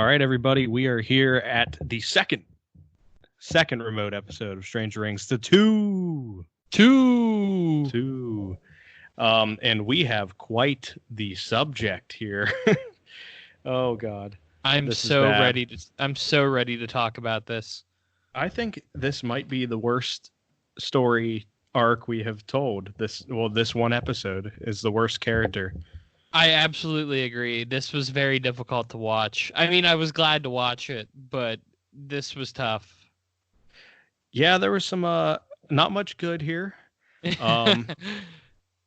All right, everybody, we are here at the second remote episode of Stranger Rings, the two. And we have quite the subject here. Oh God, I'm so ready to talk about this. I think this might be the worst story arc we have told. This one episode is the worst character. I absolutely agree. This was very difficult to watch. I mean, I was glad to watch it, but this was tough. Yeah, there was some not much good here.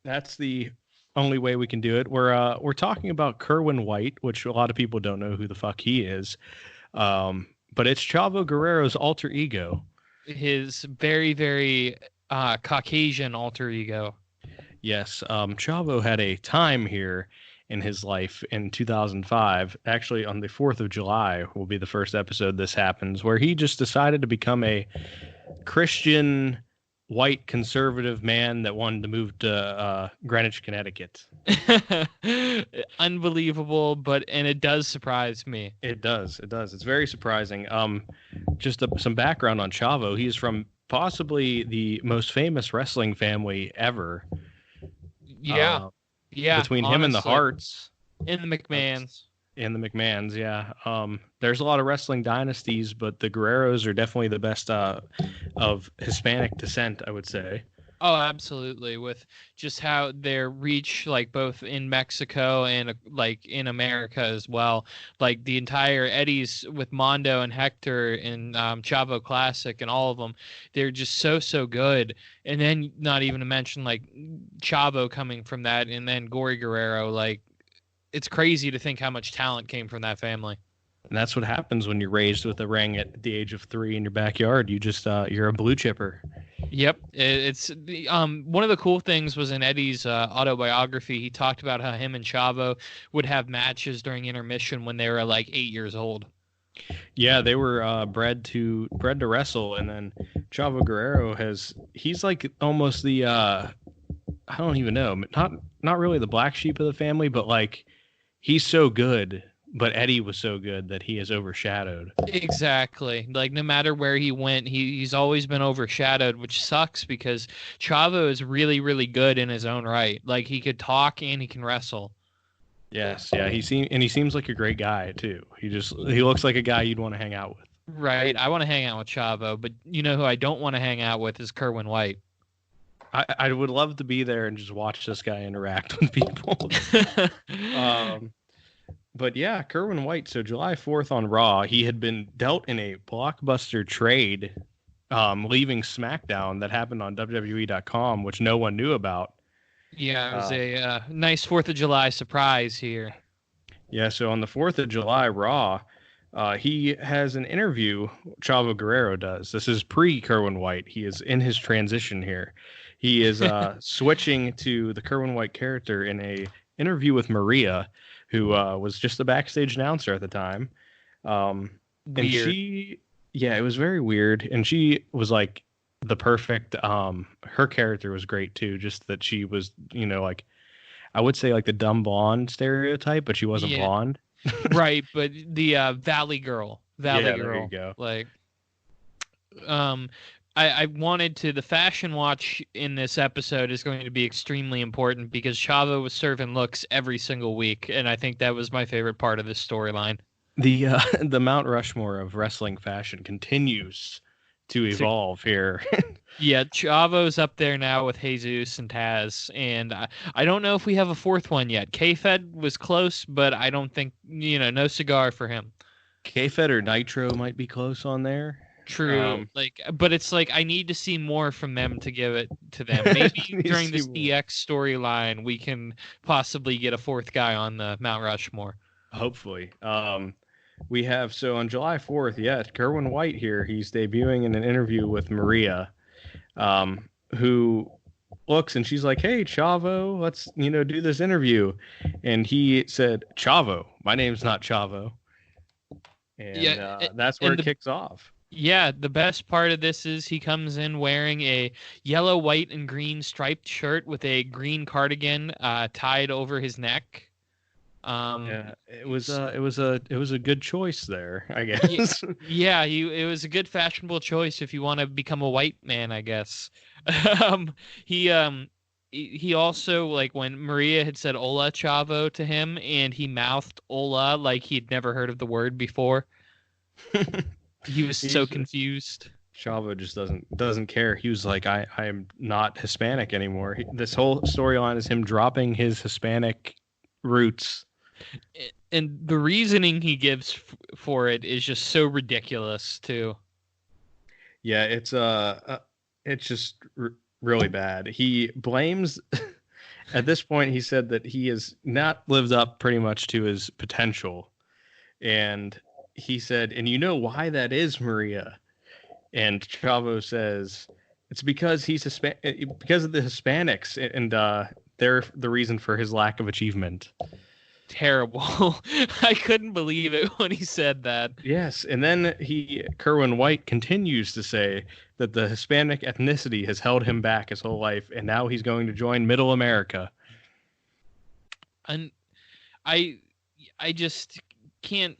That's the only way we can do it. We're talking about Kerwin White, which a lot of people don't know who the fuck he is. But it's Chavo Guerrero's alter ego. His very, very Caucasian alter ego. Yes, Chavo had a time here in his life in 2005. Actually, on the 4th of July will be the first episode this happens, where he just decided to become a Christian, white, conservative man that wanted to move to Greenwich, Connecticut. Unbelievable, and it does surprise me. It does. It's very surprising. Just some background on Chavo. He's from possibly the most famous wrestling family ever. Yeah. Between honestly, him and the Harts. And the McMahons. Yeah. There's a lot of wrestling dynasties, but the Guerreros are definitely the best of Hispanic descent, I would say. Oh, absolutely. With just how their reach, like both in Mexico and like in America as well. Like the entire Eddies with Mondo and Hector and Chavo Classic and all of them, they're just so good. And then not even to mention like Chavo coming from that, and then Gory Guerrero. Like it's crazy to think how much talent came from that family. And that's what happens when you're raised with a ring at the age of 3 in your backyard. You just you're a blue chipper. Yep, it's one of the cool things was in Eddie's autobiography. He talked about how him and Chavo would have matches during intermission when they were like 8 years old. Yeah, they were bred to wrestle, and then Chavo Guerrero he's like almost the I don't even know, not really the black sheep of the family, but like he's so good. But Eddie was so good that he is overshadowed. Exactly. Like, no matter where he went, he's always been overshadowed, which sucks because Chavo is really, really good in his own right. Like, he could talk and he can wrestle. Yes, yeah. He seems like a great guy, too. He looks like a guy you'd want to hang out with. Right. I want to hang out with Chavo, but you know who I don't want to hang out with is Kerwin White. I would love to be there and just watch this guy interact with people. But yeah, Kerwin White. So July 4th on Raw, he had been dealt in a blockbuster trade, leaving SmackDown that happened on WWE.com, which no one knew about. Yeah, it was a nice 4th of July surprise here. Yeah, so on the 4th of July Raw, he has an interview. Chavo Guerrero does. This is pre-Kerwin White. He is in his transition here. He is switching to the Kerwin White character in a interview with Maria, who was just the backstage announcer at the time. And it was very weird. And she was like the perfect, her character was great too. Just that she was, like, I would say like the dumb blonde stereotype, but she wasn't blonde. Right. But the Valley Girl. There you go. Like, I wanted to, the fashion watch in this episode is going to be extremely important because Chavo was serving looks every single week, and I think that was my favorite part of this storyline. The Mount Rushmore of wrestling fashion continues to evolve here. Yeah, Chavo's up there now with Jesus and Taz, and I don't know if we have a fourth one yet. K-Fed was close, but I don't think, no cigar for him. K-Fed or Nitro might be close on there. True, but it's like I need to see more from them to give it to them. Maybe during this DX storyline, we can possibly get a fourth guy on the Mount Rushmore. Hopefully, we have on July 4th. Kerwin White here. He's debuting in an interview with Maria, who looks and she's like, "Hey, Chavo, let's do this interview," and he said, "Chavo, my name's not Chavo," and that's where it kicks off. Yeah, the best part of this is he comes in wearing a yellow, white, and green striped shirt with a green cardigan tied over his neck. Yeah, it was a good choice there, I Ye- guess. Yeah, it was a good fashionable choice if you want to become a white man, I guess. um, he he also, like, when Maria had said "Hola, Chavo" to him, and he mouthed "Hola" like he'd never heard of the word before. He was so He's confused. Chavo just doesn't care. He was like, I am not Hispanic anymore. This whole storyline is him dropping his Hispanic roots. And the reasoning he gives for it is just so ridiculous too. Yeah, it's just really bad. He blames at this point. He said that he has not lived up pretty much to his potential, and he said, and you know why that is, Maria? And Chavo says it's because he's because of the Hispanics, and they're the reason for his lack of achievement. Terrible. I couldn't believe it when he said that. Yes, and then Kerwin White continues to say that the Hispanic ethnicity has held him back his whole life, and now he's going to join Middle America. And I just can't,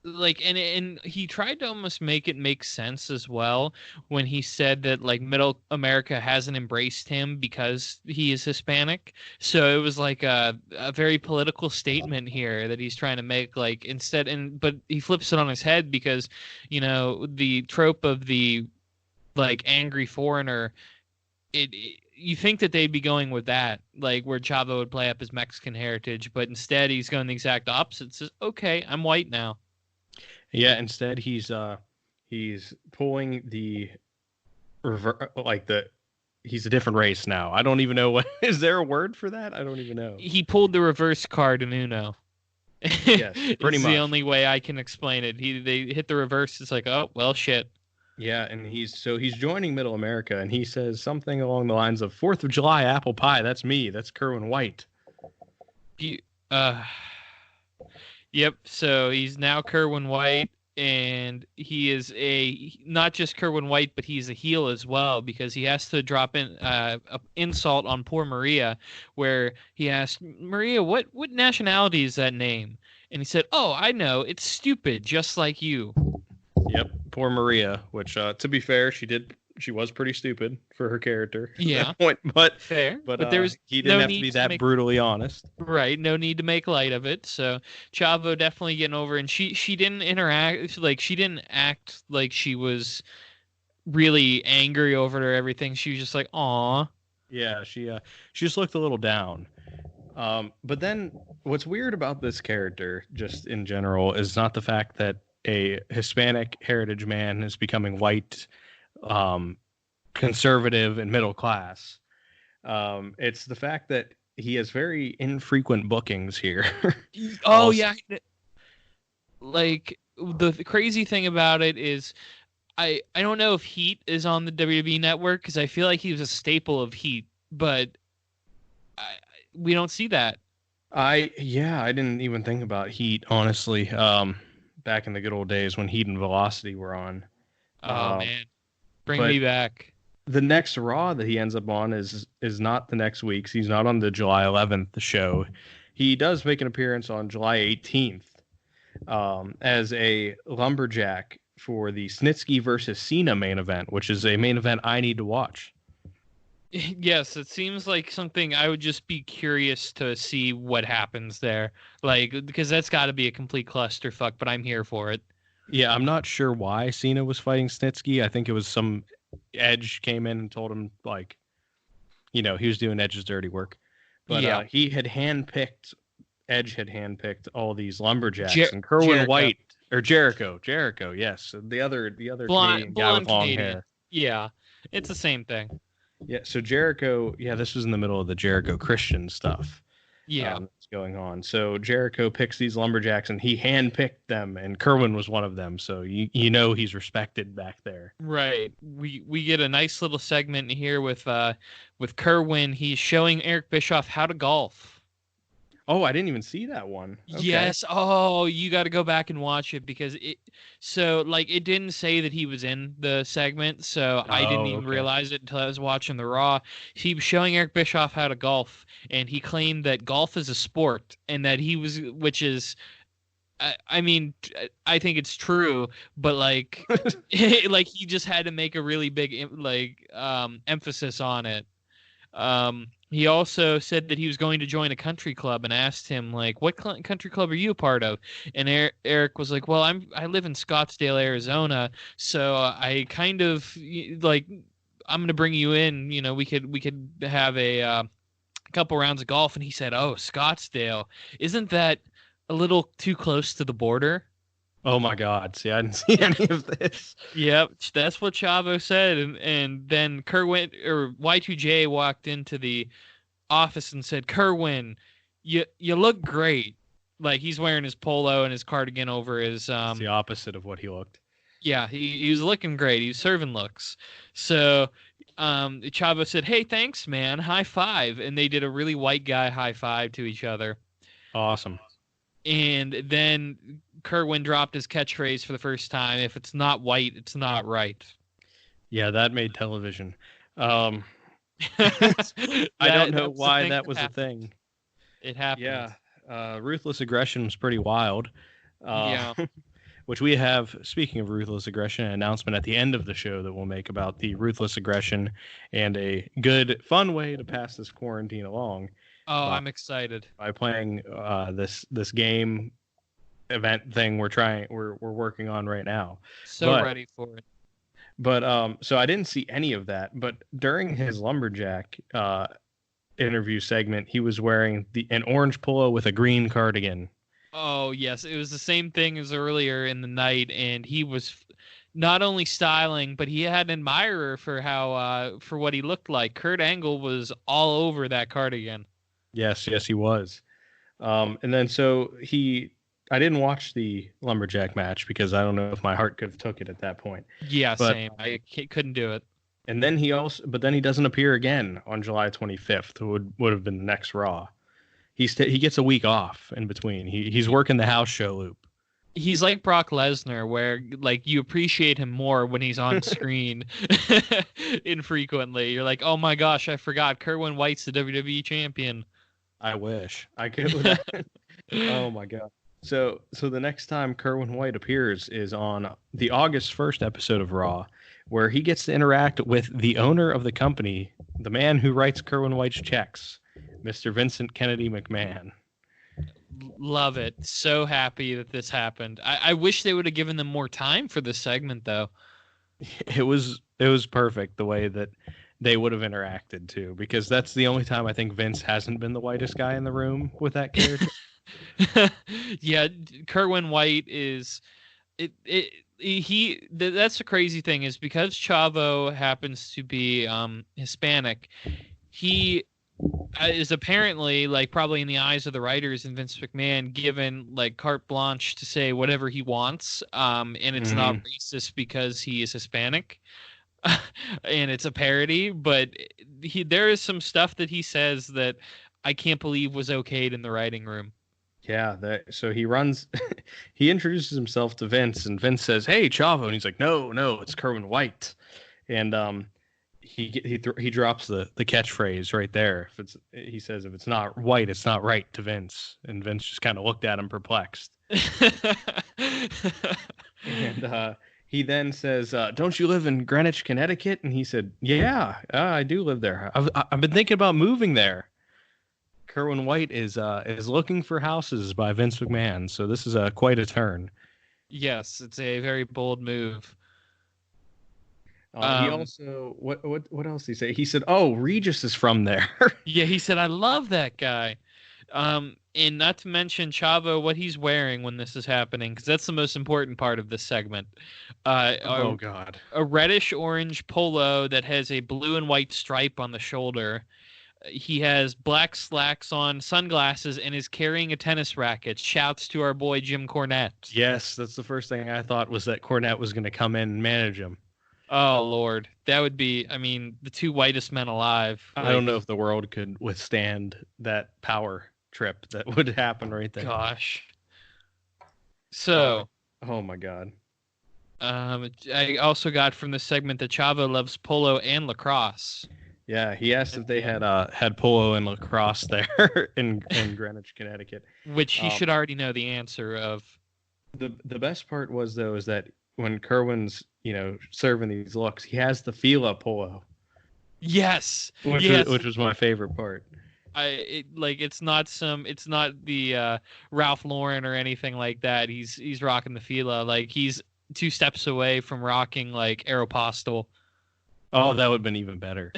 like, and he tried to almost make it make sense as well when he said that, like, Middle America hasn't embraced him because he is Hispanic. So it was like a very political statement here that he's trying to make, like, instead, but he flips it on his head because, the trope of the, like, angry foreigner, you think that they'd be going with that, like, where Chavo would play up his Mexican heritage, but instead he's going the exact opposite. Says, okay, I'm white now. Yeah, instead he's pulling the he's a different race now. I don't even know what is there a word for that? I don't even know. He pulled the reverse card in Uno. Yes, pretty much. The only way I can explain it. They hit the reverse. It's like, oh well, shit. Yeah, and he's joining Middle America, and he says something along the lines of 4th of July apple pie. That's me. That's Kerwin White. Yep. So he's now Kerwin White, and he is not just Kerwin White, but he's a heel as well, because he has to drop in an insult on poor Maria, where he asked Maria, "What nationality is that name?" And he said, "Oh, I know. It's stupid, just like you." Yep, poor Maria. Which, to be fair, she was pretty stupid for her character. Yeah. At that point, but fair. But he didn't no have to be that brutally honest. Right. No need to make light of it. So Chavo definitely getting over, and she didn't interact, like, she didn't act like she was really angry over it or everything. She was just like, "Aw." Yeah, she just looked a little down. But then what's weird about this character, just in general, is not the fact that a Hispanic heritage man is becoming white, conservative, and middle class. It's the fact that he has very infrequent bookings here. Oh, yeah. Like, the crazy thing about it is, I don't know if Heat is on the WWE network, because I feel like he was a staple of Heat, but we don't see that. I didn't even think about Heat, honestly. Back in the good old days when Heat and Velocity were on. Oh, man. Bring me back. The next Raw that he ends up on is not the next week's. He's not on the July 11th show. He does make an appearance on July 18th as a lumberjack for the Snitsky versus Cena main event, which is a main event I need to watch. Yes, it seems like something I would just be curious to see what happens there. Like, because that's got to be a complete clusterfuck, but I'm here for it. Yeah, I'm not sure why Cena was fighting Snitsky. I think it was some Edge came in and told him, like, he was doing Edge's dirty work. But yeah. Edge had handpicked all these lumberjacks, and Kerwin White, or Jericho, yes. The other Canadian guy with long hair. Yeah, it's the same thing. Yeah, so Jericho, this was in the middle of the Jericho Christian stuff. Yeah. That's going on. So Jericho picks these lumberjacks, and he handpicked them, and Kerwin was one of them. So he's respected back there. Right. We get a nice little segment here with Kerwin. He's showing Eric Bischoff how to golf. Oh, I didn't even see that one. Okay. Yes. Oh, you got to go back and watch it because it didn't say that he was in the segment, so I didn't Oh, even okay. realize it until I was watching the Raw. He was showing Eric Bischoff how to golf, and he claimed that golf is a sport and that which is, I mean, I think it's true, but like, like he just had to make a really big emphasis on it. He also said that he was going to join a country club and asked him like, "What country club are you a part of?" And Eric was like, "Well, I live in Scottsdale, Arizona, so I kind of like I'm going to bring you in. You know, we could have a couple rounds of golf." And he said, "Oh, Scottsdale, isn't that a little too close to the border?" Oh my God. See, I didn't see any of this. Yep, that's what Chavo said, and then Kerwin or Y2J walked into the office and said, "Kerwin, you look great." Like he's wearing his polo and his cardigan over his It's the opposite of what he looked. yeah, he was looking great. He was serving looks. So Chavo said, "Hey, thanks, man. High five." And they did a really white guy high five to each other. Awesome. And then Kerwin dropped his catchphrase for the first time: "If it's not white, it's not right." Yeah, that made television. I don't know why that was a thing. It happened. Yeah, ruthless aggression was pretty wild. Yeah. Which we have, speaking of ruthless aggression, an announcement at the end of the show that we'll make about the ruthless aggression and a good, fun way to pass this quarantine along. Oh, I'm excited. By playing this game event thing we're working on right now. Ready for it. But so I didn't see any of that. But during his lumberjack interview segment, he was wearing an orange polo with a green cardigan. Oh yes, it was the same thing as earlier in the night, and he was not only styling, but he had an admirer for how for what he looked like. Kurt Angle was all over that cardigan. Yes, he was. And then I didn't watch the lumberjack match because I don't know if my heart could have took it at that point. Yeah, same. I couldn't do it. And then he doesn't appear again on July 25th. Would have been the next Raw. He gets a week off in between. He's working the house show loop. He's like Brock Lesnar, where like you appreciate him more when he's on screen infrequently. You're like, oh my gosh, I forgot Kerwin White's the WWE champion. I wish I could. Oh my God. So the next time Kerwin White appears is on the August 1st episode of Raw, where he gets to interact with the owner of the company, the man who writes Kerwin White's checks, Mr. Vincent Kennedy McMahon. Love it. So happy that this happened. I wish they would have given them more time for this segment, though. It was perfect the way that they would have interacted too, because that's the only time I think Vince hasn't been the whitest guy in the room with that character. Yeah, Kerwin White is that's the crazy thing is because Chavo happens to be Hispanic, he is apparently like probably in the eyes of the writers and Vince McMahon given like carte blanche to say whatever he wants, and it's not racist because he is Hispanic. And it's a parody, but there is some stuff that he says that I can't believe was okayed in the writing room. Yeah, so he runs, he introduces himself to Vince, and Vince says, "Hey, Chavo," and he's like, "No, it's Kerwin White," and he drops the catchphrase right there. He says, "If it's not white, it's not right," to Vince, and Vince just kind of looked at him perplexed. And he then says, "Don't you live in Greenwich, Connecticut?" And he said, "Yeah, I do live there. I've been thinking about moving there." Kerwin White is looking for houses by Vince McMahon, so this is quite a turn. Yes, it's a very bold move. He also what else did he say? He said, "Oh, Regis is from there." Yeah, he said, "I love that guy." And not to mention Chavo, what he's wearing when this is happening, because that's the most important part of this segment. Oh God! A reddish orange polo that has a blue and white stripe on the shoulder. He has black slacks on, sunglasses, and is carrying a tennis racket. Shouts to our boy Jim Cornette. Yes, that's the first thing I thought was that Cornette was going to come in and manage him. Oh, Lord. That would be, I mean, the two whitest men alive. I don't know if the world could withstand that power trip that would happen right there. Gosh. So, oh my God. I also got from the segment that Chavo loves polo and lacrosse. Yeah, he asked if they had polo and lacrosse there in Greenwich, Connecticut. Which he should already know the answer of. The best part was, though, is that when Kerwin's, serving these looks, he has the Fila polo. Yes. Which was my favorite part. It's not the Ralph Lauren or anything like that. He's rocking the Fila. Like, he's 2 steps away from rocking like Aeropostale. Oh, that would have been even better.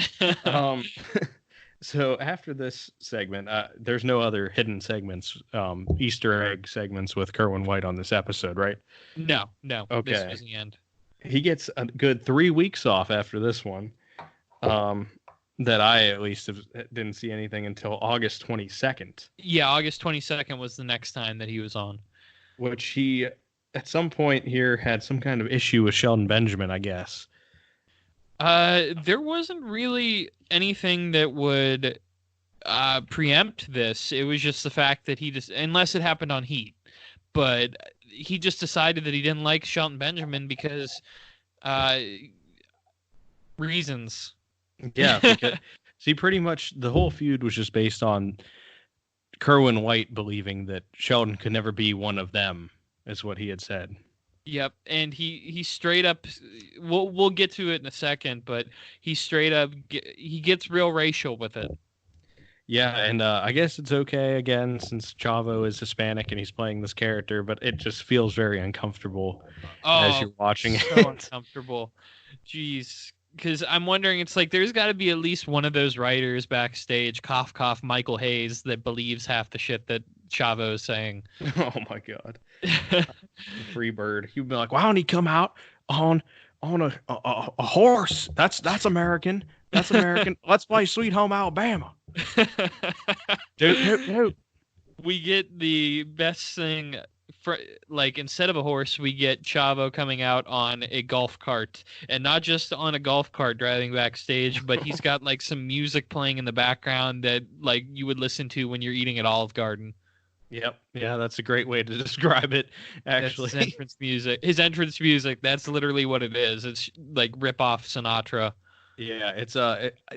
So after this segment, there's no other hidden segments, Easter egg segments with Kerwin White on this episode, right? No. Okay. This was the end. He gets a good 3 weeks off after this one. That I at least didn't see anything until August 22nd. Yeah, August 22nd was the next time that he was on. Which he, at some point here, had some kind of issue with Sheldon Benjamin, I guess. There wasn't really anything that would preempt this. It was just the fact that unless it happened on Heat, but he just decided that he didn't like Shelton Benjamin because reasons. Yeah, because see, pretty much the whole feud was just based on Kerwin White believing that Sheldon could never be one of them, is what he had said. Yep, and he straight up. We'll get to it in a second, but he straight up he gets real racial with it. Yeah, and I guess it's okay again since Chavo is Hispanic and he's playing this character, but it just feels very uncomfortable as you're watching it. So uncomfortable. Jeez. Because I'm wondering, it's like there's got to be at least one of those writers backstage, cough, cough, Michael Hayes, that believes half the shit that Chavo is saying. Oh, my God. Free bird. He'd be like, why don't he come out on a horse? That's American. That's American. Let's play Sweet Home Alabama. Dude. We get the best thing. Like, instead of a horse, we get Chavo coming out on a golf cart, and not just on a golf cart driving backstage, but he's got like some music playing in the background that like you would listen to when you're eating at Olive Garden. Yep. Yeah, that's a great way to describe it, actually. That's his entrance music. That's literally what it is. It's like rip off Sinatra. Yeah, it's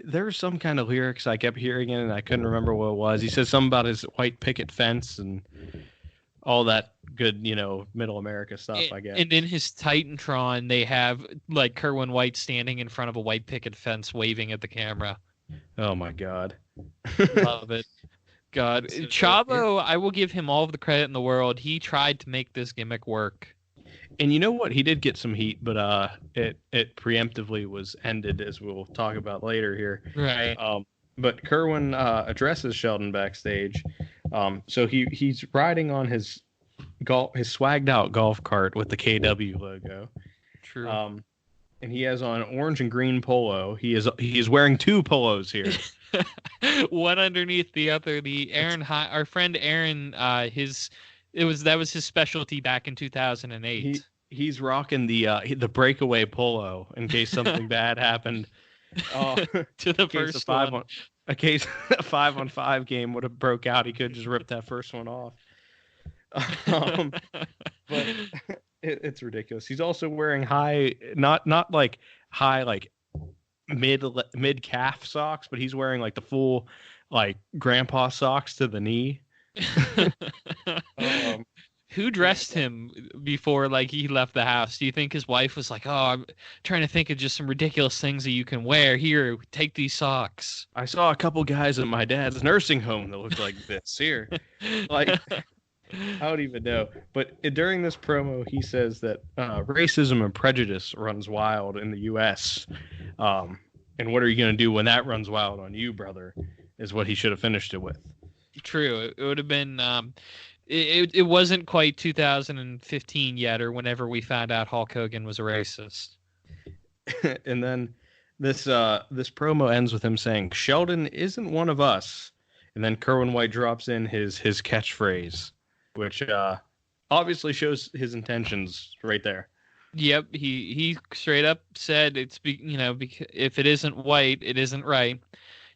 there's some kind of lyrics I kept hearing it and I couldn't remember what it was. He says something about his white picket fence and all that good, middle America stuff, I guess. And in his Titantron, they have like Kerwin White standing in front of a white picket fence waving at the camera. Oh my God. Love it. God. Chavo, I will give him all of the credit in the world. He tried to make this gimmick work. And you know what? He did get some heat, but it preemptively was ended, as we'll talk about later here. Right. But Kerwin addresses Sheldon backstage. So he's riding on his swagged out golf cart with the KW logo. True. And he has on orange and green polo. He is wearing 2 polos here. One underneath the other. Our friend Aaron, that was his specialty back in 2008. He's rocking the breakaway polo in case something bad happened. To the first one. In case a 5-on-5 game would have broke out, he could just rip that first one off. But it's ridiculous. He's also wearing high, not like high, like mid calf socks, but he's wearing like the full like grandpa socks to the knee. Who dressed him before like he left the house? Do you think his wife was like, "Oh, I'm trying to think of just some ridiculous things that you can wear. Here, take these socks." I saw a couple guys at my dad's nursing home that looked like this. Here, like I don't even know. But during this promo, he says that racism and prejudice runs wild in the U.S. And what are you going to do when that runs wild on you, brother? Is what he should have finished it with. True. It would have been. It wasn't quite 2015 yet, or whenever we found out Hulk Hogan was a racist. And then this promo ends with him saying, "Sheldon isn't one of us." And then Kerwin White drops in his catchphrase, which obviously shows his intentions right there. Yep, he straight up said it's if it isn't white, it isn't right.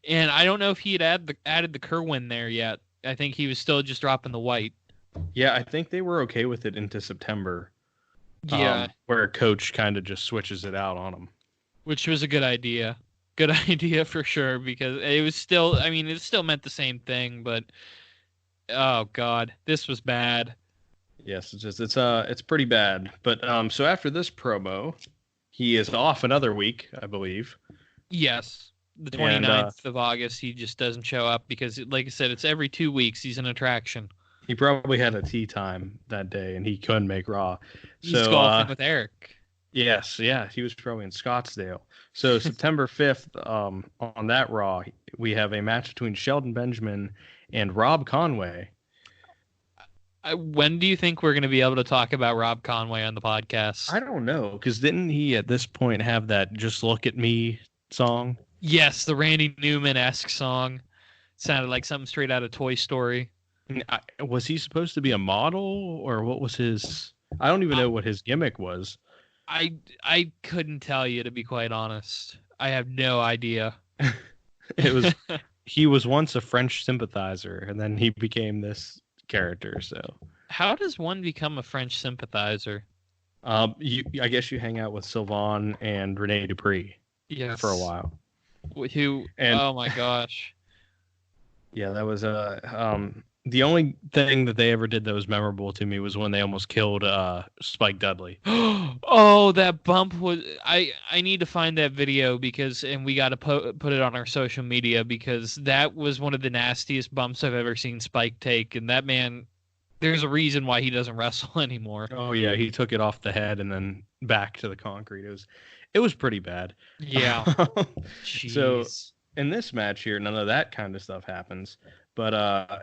And I don't know if he had added the Kerwin there yet. I think he was still just dropping the white. Yeah, I think they were okay with it into September. Yeah, where a coach kind of just switches it out on him. which was a good idea. Good idea for sure, because it was still, I mean, it still meant the same thing, but oh God, this was bad. Yes, it's pretty bad. But so after this promo, he is off another week, I believe. Yes. The 29th of August, he just doesn't show up because, like I said, it's every 2 weeks. He's an attraction. He probably had a tea time that day, and he couldn't make Raw. He's golfing with Eric. Yes, yeah, he was probably in Scottsdale. So September 5th, on that Raw, we have a match between Shelton Benjamin and Rob Conway. When do you think we're going to be able to talk about Rob Conway on the podcast? I don't know, because didn't he at this point have that "Just Look at Me" song? Yes, the Randy Newman-esque song. Sounded like something straight out of Toy Story. Was he supposed to be a model, or what was his... I don't even know what his gimmick was. I couldn't tell you, to be quite honest. I have no idea. He was once a French sympathizer, and then he became this character. So how does one become a French sympathizer? I guess you hang out with Sylvain and Rene Dupree. Yes. For a while. Oh my gosh. Yeah, that was the only thing that they ever did that was memorable to me was when they almost killed Spike Dudley. Oh, that bump was... I need to find that video and we got to put it on our social media, because that was one of the nastiest bumps I've ever seen Spike take. And that man, there's a reason why he doesn't wrestle anymore. Oh yeah, he took it off the head and then back to the concrete. It was pretty bad. Yeah. So in this match here, none of that kind of stuff happens. But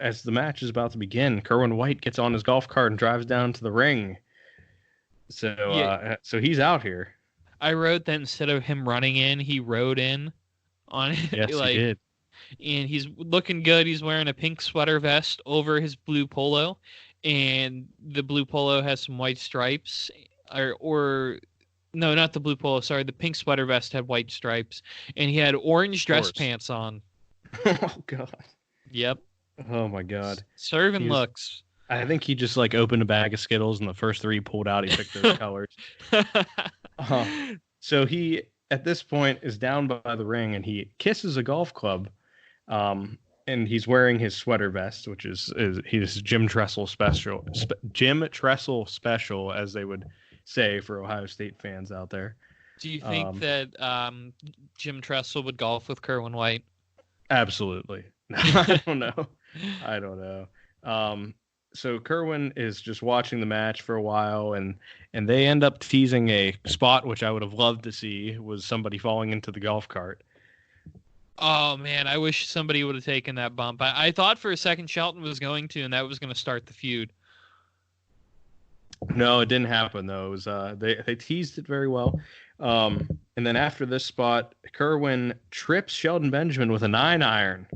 as the match is about to begin, Kerwin White gets on his golf cart and drives down to the ring. So he's out here. I wrote that instead of him running in, he rode in on it. Yes, he did. And he's looking good. He's wearing a pink sweater vest over his blue polo, and the blue polo has some white stripes. Or no, not the blue polo. Sorry, the pink sweater vest had white stripes, and he had orange dress pants on. Oh God. Yep. Oh my God. Serving looks. I think he just opened a bag of Skittles, and the first three he pulled out, he picked those colors. So he at this point is down by the ring, and he kisses a golf club, and he's wearing his sweater vest, which is his Jim Tressel special. Jim Tressel special, as they would say for Ohio State fans out there. Do you think that Jim Tressel would golf with Kerwin White? Absolutely. I don't know. So Kerwin is just watching the match for a while, and they end up teasing a spot which I would have loved to see, was somebody falling into the golf cart. Oh man, I wish somebody would have taken that bump. I thought for a second Shelton was going to, and that was going to start the feud. No, it didn't happen though. It was they teased it very well. And then after this spot, Kerwin trips Shelton Benjamin with a 9-iron.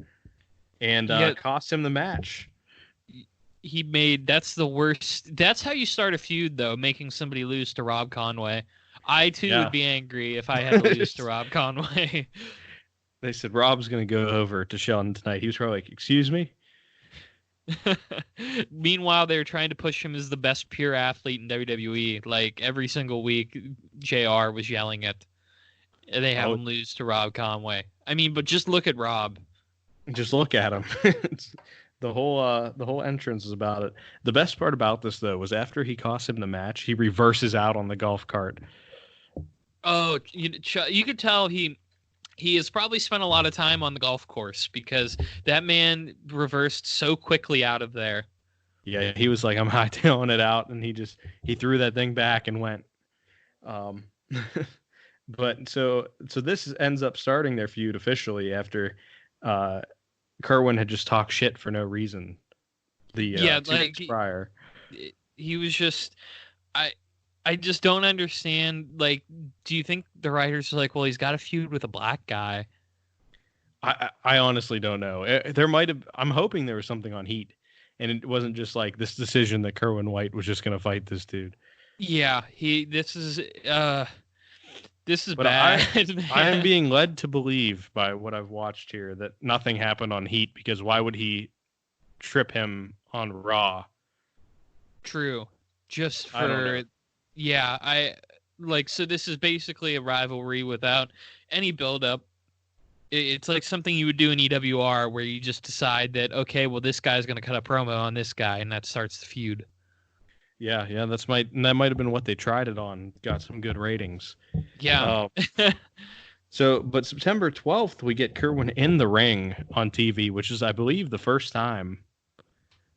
And cost him the match. That's the worst. That's how you start a feud, though, making somebody lose to Rob Conway. I, too, would be angry if I had to lose to Rob Conway. They said, Rob's going to go over to Shelton tonight. He was probably like, excuse me? Meanwhile, they were trying to push him as the best pure athlete in WWE. Like, every single week, JR was yelling it. They have him lose to Rob Conway. I mean, but just look at Rob. Just look at him. The whole entrance is about it. The best part about this, though, was after he cost him the match, he reverses out on the golf cart. Oh, you could tell he has probably spent a lot of time on the golf course, because that man reversed so quickly out of there. Yeah, he was like, I'm hightailing it out, and he threw that thing back and went. But so this ends up starting their feud officially after Kerwin had just talked shit for no reason. 2 weeks prior. He was just... I just don't understand. Like, do you think the writers are like, well, he's got a feud with a black guy? I honestly don't know. There might have... I'm hoping there was something on Heat, and it wasn't just like this decision that Kerwin White was just going to fight this dude. Yeah, this is bad. I am being led to believe by what I've watched here that nothing happened on Heat, because why would he trip him on Raw. True. Just I don't for, know. yeah, so this is basically a rivalry without any build-up. It's like something you would do in EWR where you just decide that, okay, well, this guy's going to cut a promo on this guy, and that starts the feud. Yeah, that might have been what they tried it on. Got some good ratings. Yeah. But September 12th, we get Kerwin in the ring on TV, which is, I believe, the first time.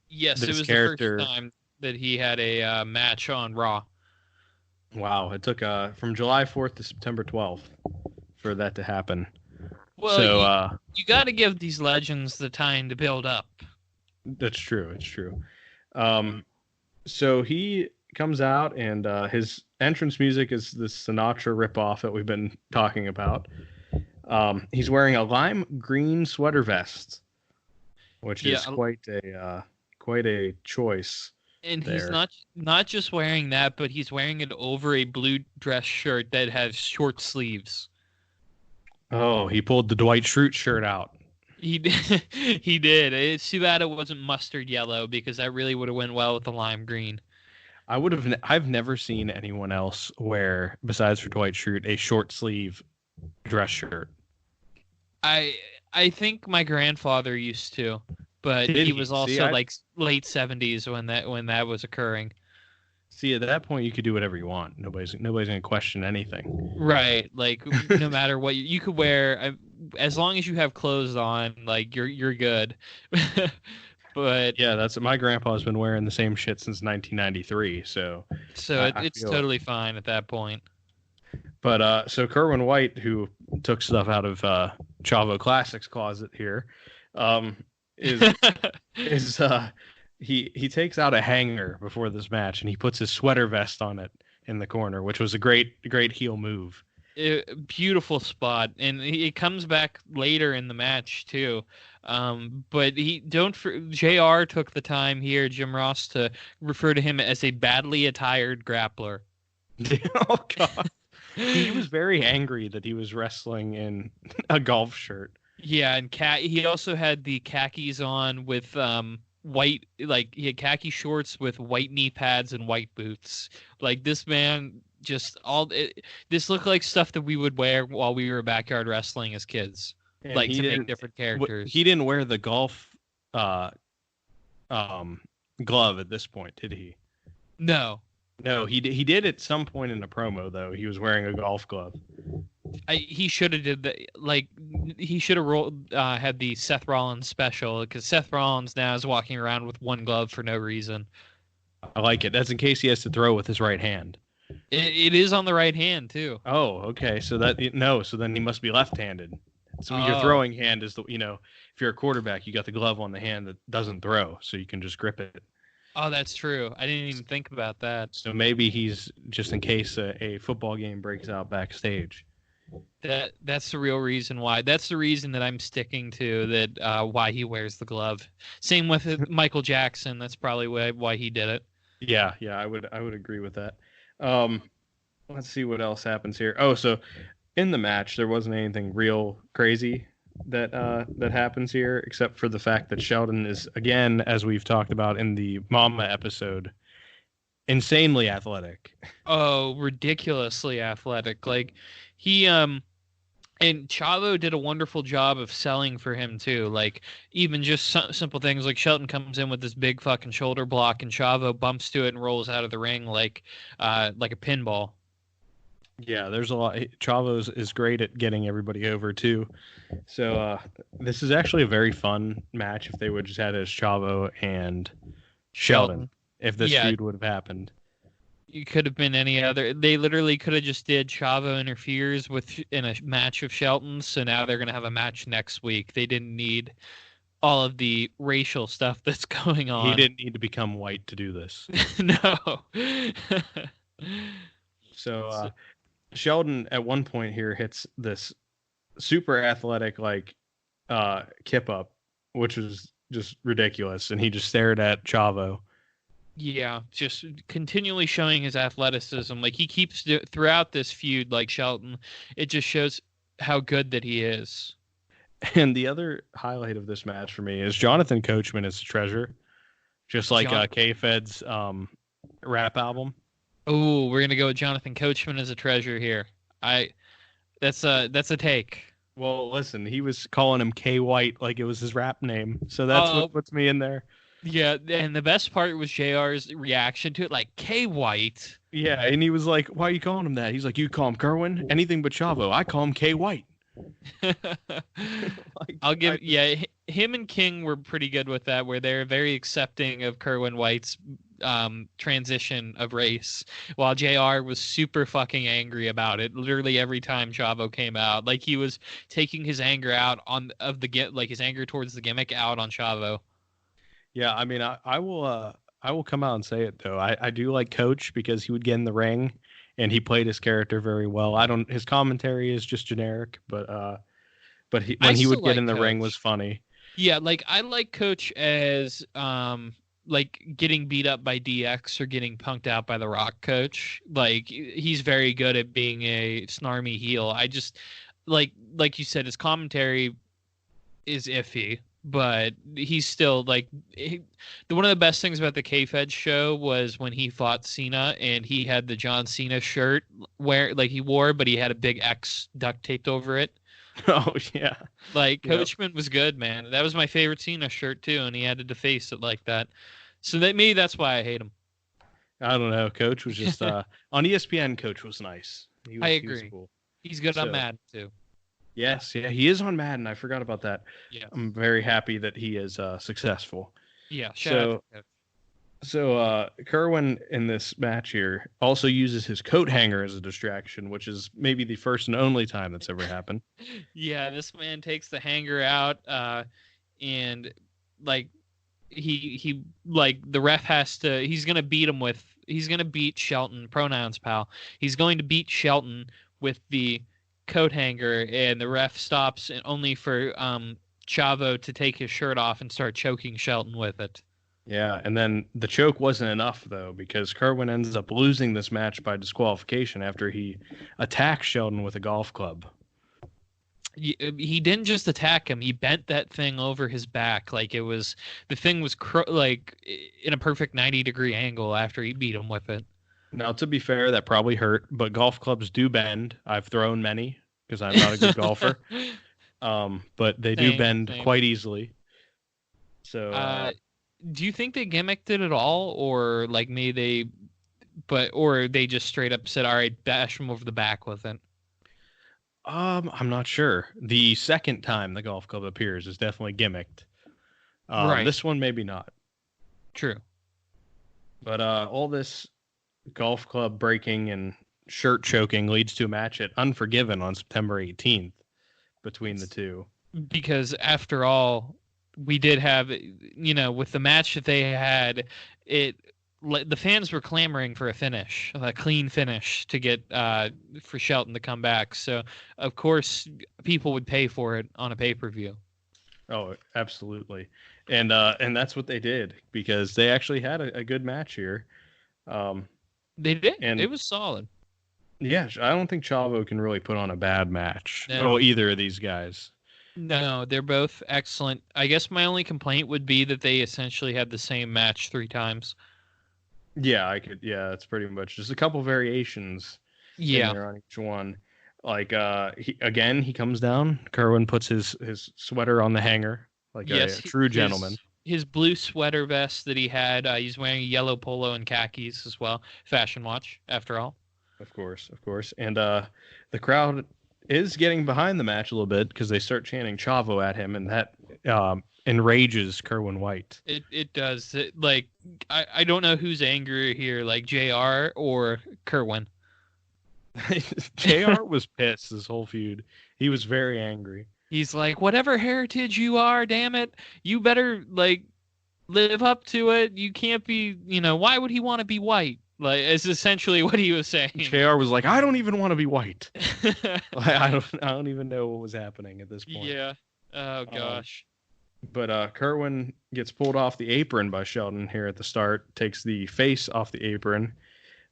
Yes, it was the first time that he had a match on Raw. Wow, it took from July 4th to September 12th for that to happen. Well, so, you got to give these legends the time to build up. That's true. It's true. So he comes out, and his entrance music is the Sinatra ripoff that we've been talking about. He's wearing a lime green sweater vest, which is quite a choice. And there. He's not just wearing that, but he's wearing it over a blue dress shirt that has short sleeves. Oh, he pulled the Dwight Schrute shirt out. He did. He did. It's too bad it wasn't mustard yellow, because that really would have went well with the lime green. I've never seen anyone else wear, besides for Dwight Schrute, a short sleeve dress shirt. I think my grandfather used to, but he was also late 70s when that was occurring. See, at that point, you could do whatever you want. Nobody's gonna question anything. Right, like no matter what you could wear, as long as you have clothes on, like you're good. But yeah, that's my grandpa's been wearing the same shit since 1993. So it's totally fine at that point. But so Kerwin White, who took stuff out of Chavo Classics closet here, he takes out a hanger before this match, and he puts his sweater vest on it in the corner, which was a great heel move. Beautiful spot, and he comes back later in the match too. But JR took the time here, Jim Ross, to refer to him as a badly attired grappler. Oh God. He was very angry that he was wrestling in a golf shirt. Yeah, and he also had the khakis on with white, like he had khaki shorts with white knee pads and white boots. Like this man this looked like stuff that we would wear while we were backyard wrestling as kids. And like to make different characters. He didn't wear the golf glove at this point, did he? No, he did at some point in a promo though. He was wearing a golf glove. He should have did that. Like he should have had the Seth Rollins special, because Seth Rollins now is walking around with one glove for no reason. I like it. That's in case he has to throw with his right hand. It is on the right hand too. Oh, okay. So then he must be left-handed. So your throwing hand is if you're a quarterback, you got the glove on the hand that doesn't throw, so you can just grip it. Oh, that's true. I didn't even think about that. So maybe he's just in case a football game breaks out backstage. That's the real reason why. That's the reason that I'm sticking to that. Why he wears the glove. Same with Michael Jackson. That's probably why he did it. Yeah, I would agree with that. Let's see what else happens here. Oh, so in the match there wasn't anything real crazy that happens here, except for the fact that Sheldon is, again, as we've talked about in the Mama episode, insanely athletic. Oh, ridiculously athletic. Like he and Chavo did a wonderful job of selling for him too. Like even just simple things like Shelton comes in with this big fucking shoulder block, and Chavo bumps to it and rolls out of the ring like a pinball. Yeah, there's a lot. Chavo is great at getting everybody over too. So this is actually a very fun match if they would just had it as Chavo and Sheldon. If this feud would have happened. It could have been any other. They literally could have just did Chavo interferes in a match of Shelton, so now they're going to have a match next week. They didn't need all of the racial stuff that's going on. He didn't need to become white to do this. No. So Sheldon at one point here hits this super athletic kip up, which was just ridiculous, and he just stared at Chavo. Yeah, just continually showing his athleticism. Like he keeps throughout this feud, like Shelton, it just shows how good that he is. And the other highlight of this match for me is Jonathan Coachman is a treasure, just like K-Fed's rap album. Oh, we're gonna go with Jonathan Coachman as a treasure here. That's a take. Well, listen, he was calling him K White like it was his rap name, so that's what puts me in there. Yeah, and the best part was JR's reaction to it, like K White. Yeah, and he was like, "Why are you calling him that?" He's like, "You call him Kerwin? Anything but Chavo. I call him K White." Him and King were pretty good with that, where they're very accepting of Kerwin White's transition of race, while JR was super fucking angry about it. Literally every time Chavo came out, like he was taking his anger out his anger towards the gimmick out on Chavo. Yeah, I mean, I will come out and say it though. I do like Coach because he would get in the ring and he played his character very well. His commentary is just generic, but when he would get in the ring was funny. Yeah, like I like Coach as like getting beat up by DX or getting punked out by The Rock Coach. Like he's very good at being a snarmy heel. I just like you said, his commentary is iffy, but he's still like one of the best things about the K-Fed show was when he fought Cena and he had the John Cena shirt he wore, but he had a big X duct taped over it. Oh yeah, like Coachman was good, man. That was my favorite Cena shirt too, and he had to deface it like that. So maybe that's why I hate him. I don't know. Coach was just on ESPN. Coach was nice. I agree. He was cool. He's good on Madden too. Yes, yeah, he is on Madden. I forgot about that. Yeah, I'm very happy that he is successful. Yeah. So Kerwin in this match here also uses his coat hanger as a distraction, which is maybe the first and only time that's ever happened. Yeah, this man takes the hanger out, and like he like the ref he's gonna beat Shelton, pronouns pal. He's going to beat Shelton with the coat hanger, and the ref stops only for Chavo to take his shirt off and start choking Shelton with it. Yeah, and then the choke wasn't enough, though, because Kerwin ends up losing this match by disqualification after he attacks Sheldon with a golf club. He didn't just attack him. He bent that thing over his back. Like the thing was in a perfect 90-degree angle after he beat him with it. Now, to be fair, that probably hurt, but golf clubs do bend. I've thrown many because I'm not a good golfer. But they do bend quite easily. So... do you think they gimmicked it at all, or like or they just straight up said, "All right, bash him over the back with it"? I'm not sure. The second time the golf club appears is definitely gimmicked. Right. This one maybe not. True. But all this golf club breaking and shirt choking leads to a match at Unforgiven on September 18th between the two. Because after all, we did have, with the match that they had, the fans were clamoring for a clean finish to get for Shelton to come back. So of course people would pay for it on a pay-per-view. Oh, absolutely. And that's what they did, because they actually had a good match here. They did. And it was solid. Yeah, I don't think Chavo can really put on a bad match. No. Oh, either of these guys. No, they're both excellent. I guess my only complaint would be that they essentially had the same match 3 times. Yeah, it's pretty much just a couple variations. Yeah, on each one. Like he comes down. Kerwin puts his sweater on the hanger like a true gentleman. His blue sweater vest that he had. He's wearing a yellow polo and khakis as well. Fashion watch, after all. Of course. And the crowd is getting behind the match a little bit because they start chanting Chavo at him, and that enrages Kerwin White. It does. I don't know who's angrier here, like JR or Kerwin. JR was pissed this whole feud. He was very angry. He's like, whatever heritage you are, damn it, you better live up to it. You can't be, why would he want to be white? Like, it's essentially what he was saying. JR was like, I don't even want to be white. I don't even know what was happening at this point. Yeah. Oh gosh. But Kerwin gets pulled off the apron by Sheldon here at the start. Takes the face off the apron.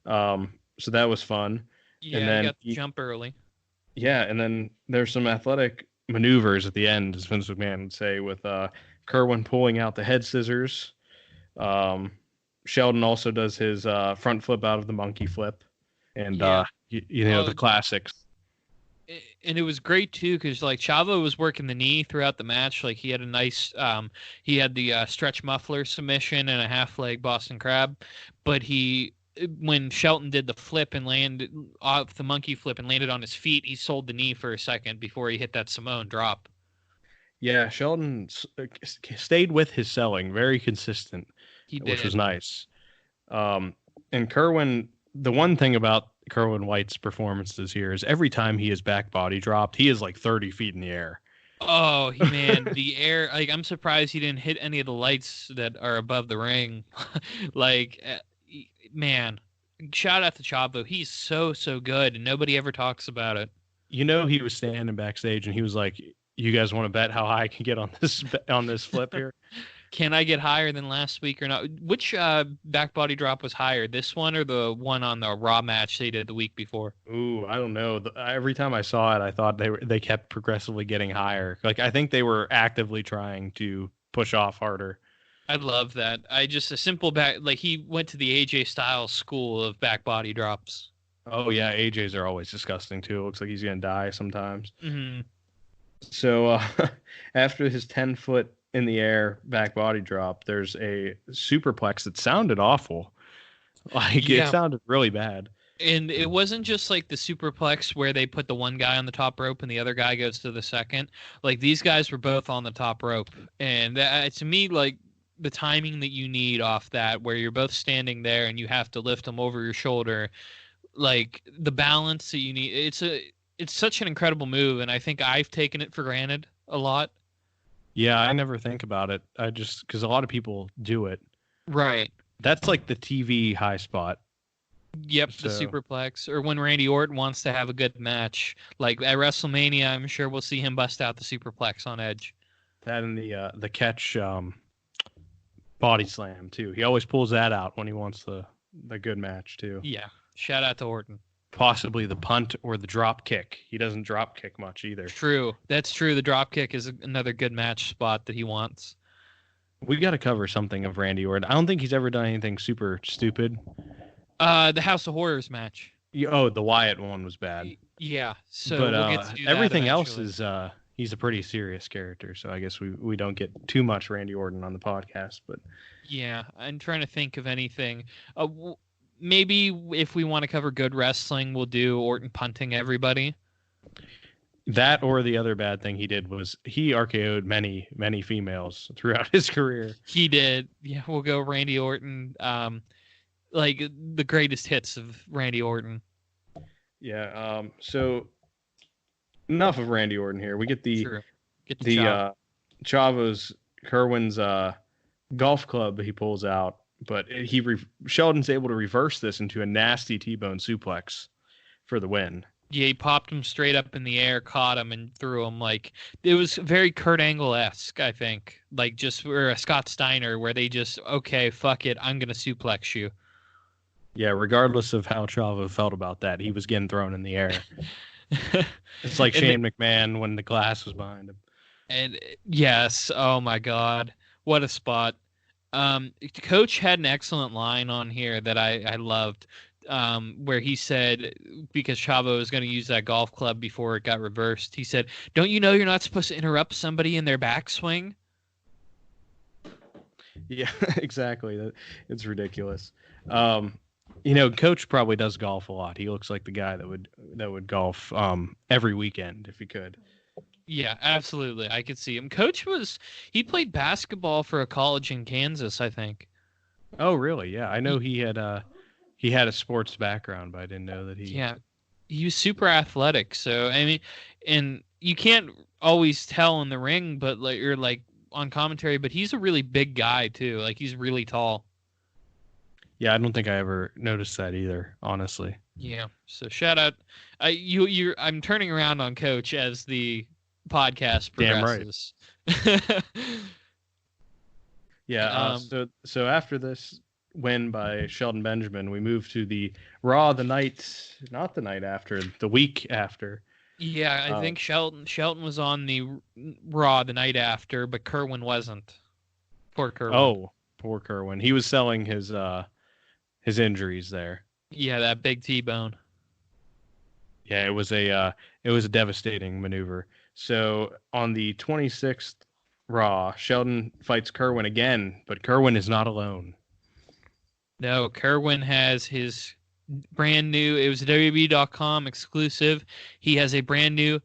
So that was fun. Yeah, and then he got the jump early. Yeah, and then there's some athletic maneuvers at the end, as Vince McMahon would say, with Kerwin pulling out the head scissors. Um, Sheldon also does his front flip out of the monkey flip, and Yeah. the classics. And it was great too because like Chavo was working the knee throughout the match. Like he had a nice, he had the stretch muffler submission and a half leg Boston Crab, but when Shelton did the flip and landed off the monkey flip and landed on his feet, he sold the knee for a second before he hit that Samoan drop. Yeah, Sheldon stayed with his selling, very consistent, which was nice. And Kerwin, the one thing about Kerwin White's performances here is every time he is back body dropped, he is like 30 feet in the air. Oh man, the air! Like I'm surprised he didn't hit any of the lights that are above the ring. Like, man, shout out to Chavo. He's so good, and nobody ever talks about it. He was standing backstage, and he was like, "You guys want to bet how high I can get on this flip here?" Can I get higher than last week or not? Which back body drop was higher, this one or the one on the Raw match they did the week before? Ooh, I don't know. Every time I saw it, I thought they kept progressively getting higher. Like I think they were actively trying to push off harder. I love that. A simple back, like he went to the AJ Styles school of back body drops. Oh yeah, AJ's are always disgusting too. It looks like he's gonna die sometimes. Mm-hmm. So after his 10-foot in the air back body drop, there's a superplex that sounded awful. Like it sounded really bad. And it wasn't just like the superplex where they put the one guy on the top rope and the other guy goes to the second. Like these guys were both on the top rope, and that, to me, like the timing that you need off that, where you're both standing there and you have to lift them over your shoulder, like the balance that you need. It's such an incredible move, and I think I've taken it for granted a lot. Yeah, I never think about it. I just because a lot of people do it. Right. That's like the TV high spot. Yep, the superplex. Or when Randy Orton wants to have a good match. Like at WrestleMania, I'm sure we'll see him bust out the superplex on Edge. That and the catch body slam, too. He always pulls that out when he wants the good match, too. Yeah, shout out to Orton. Possibly the punt or the drop kick. He doesn't drop kick much either. True. That's true. The drop kick is another good match spot that he wants. We got to cover something of Randy Orton. I don't think he's ever done anything super stupid. The House of Horrors match. Oh, the Wyatt one was bad. Yeah. So but we'll get to do everything else is he's a pretty serious character. So I guess we don't get too much Randy Orton on the podcast. But yeah, I'm trying to think of anything. Maybe if we want to cover good wrestling, we'll do Orton punting everybody. That or the other bad thing he did was he RKO'd many, many females throughout his career. He did. Yeah, we'll go Randy Orton. Like the greatest hits of Randy Orton. Yeah. So enough of Randy Orton here. We get Chavo's Kerwin's golf club he pulls out. But Sheldon's able to reverse this into a nasty T-bone suplex for the win. Yeah, he popped him straight up in the air, caught him, and threw him. Like it was very Kurt Angle-esque, I think. Like or a Scott Steiner, where they just, okay, fuck it, I'm gonna suplex you. Yeah, regardless of how Chavo felt about that, he was getting thrown in the air. It's like Shane McMahon when the glass was behind him. And yes, oh my God, what a spot. Coach had an excellent line on here that I loved, where he said, because Chavo was going to use that golf club before it got reversed, he said, "Don't you know you're not supposed to interrupt somebody in their backswing?" Yeah, exactly. It's ridiculous. Coach probably does golf a lot. He looks like the guy that would golf every weekend if he could. Yeah, absolutely. I could see him. Coach he played basketball for a college in Kansas, I think. Oh, really? Yeah, I know he had a sports background, but I didn't know that he. Yeah, he was super athletic. So I mean, and you can't always tell in the ring, but you're like on commentary. But he's a really big guy too. Like he's really tall. Yeah, I don't think I ever noticed that either, honestly. Yeah. So shout out. I'm turning around on Coach as the podcast progresses. Damn right. Yeah. So after this win by Sheldon Benjamin, we move to the Raw the week after. Yeah, I think Shelton was on the Raw the night after, but Kerwin wasn't. Poor Kerwin. Oh, poor Kerwin. He was selling his injuries there. Yeah, that big T-bone. Yeah, it was a devastating maneuver. So on the 26th Raw, Sheldon fights Kerwin again, but Kerwin is not alone. No, Kerwin has his brand new, it was a WWE.com exclusive. He has a brand new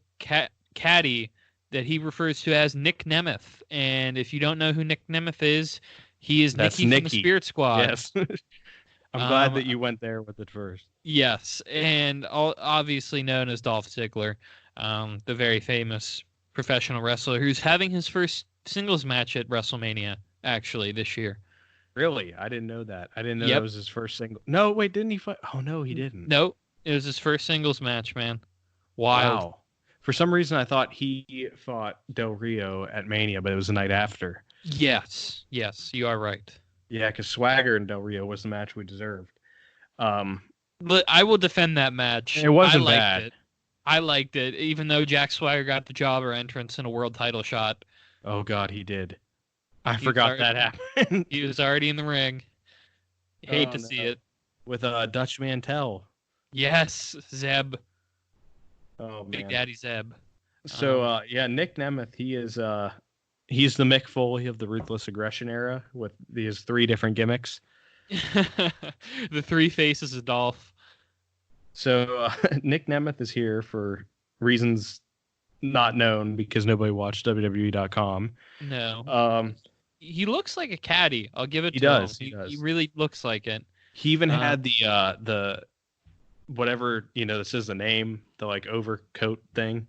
caddy that he refers to as Nick Nemeth. And if you don't know who Nick Nemeth is, he is That's Nicky from the Spirit Squad. Yes. I'm glad that you went there with it first. Yes, and obviously known as Dolph Ziggler, the very famous professional wrestler who's having his first singles match at WrestleMania, actually, this year. Really? I didn't know that. I didn't know that was his first single. No, wait, didn't he fight? Oh, no, he didn't. No, it was his first singles match, man. Wild. Wow. For some reason, I thought he fought Del Rio at Mania, but it was the night after. Yes, you are right. Yeah, because Swagger and Del Rio was the match we deserved. But I will defend that match. It wasn't bad. I liked it, even though Jack Swagger got the jobber entrance in a world title shot. Oh, God, he did. I forgot that happened. He was already in the ring. Hate to see it. With Dutch Mantel. Yes, Zeb. Oh, man. Big Daddy Zeb. So, Nick Nemeth, he's the Mick Foley of the Ruthless Aggression era with these 3 different gimmicks. The 3 faces of Dolph. So, Nick Nemeth is here for reasons not known because nobody watched WWE.com. No. He looks like a caddy. I'll give it to him. He does. He really looks like it. He even had the whatever, this is the name, the like overcoat thing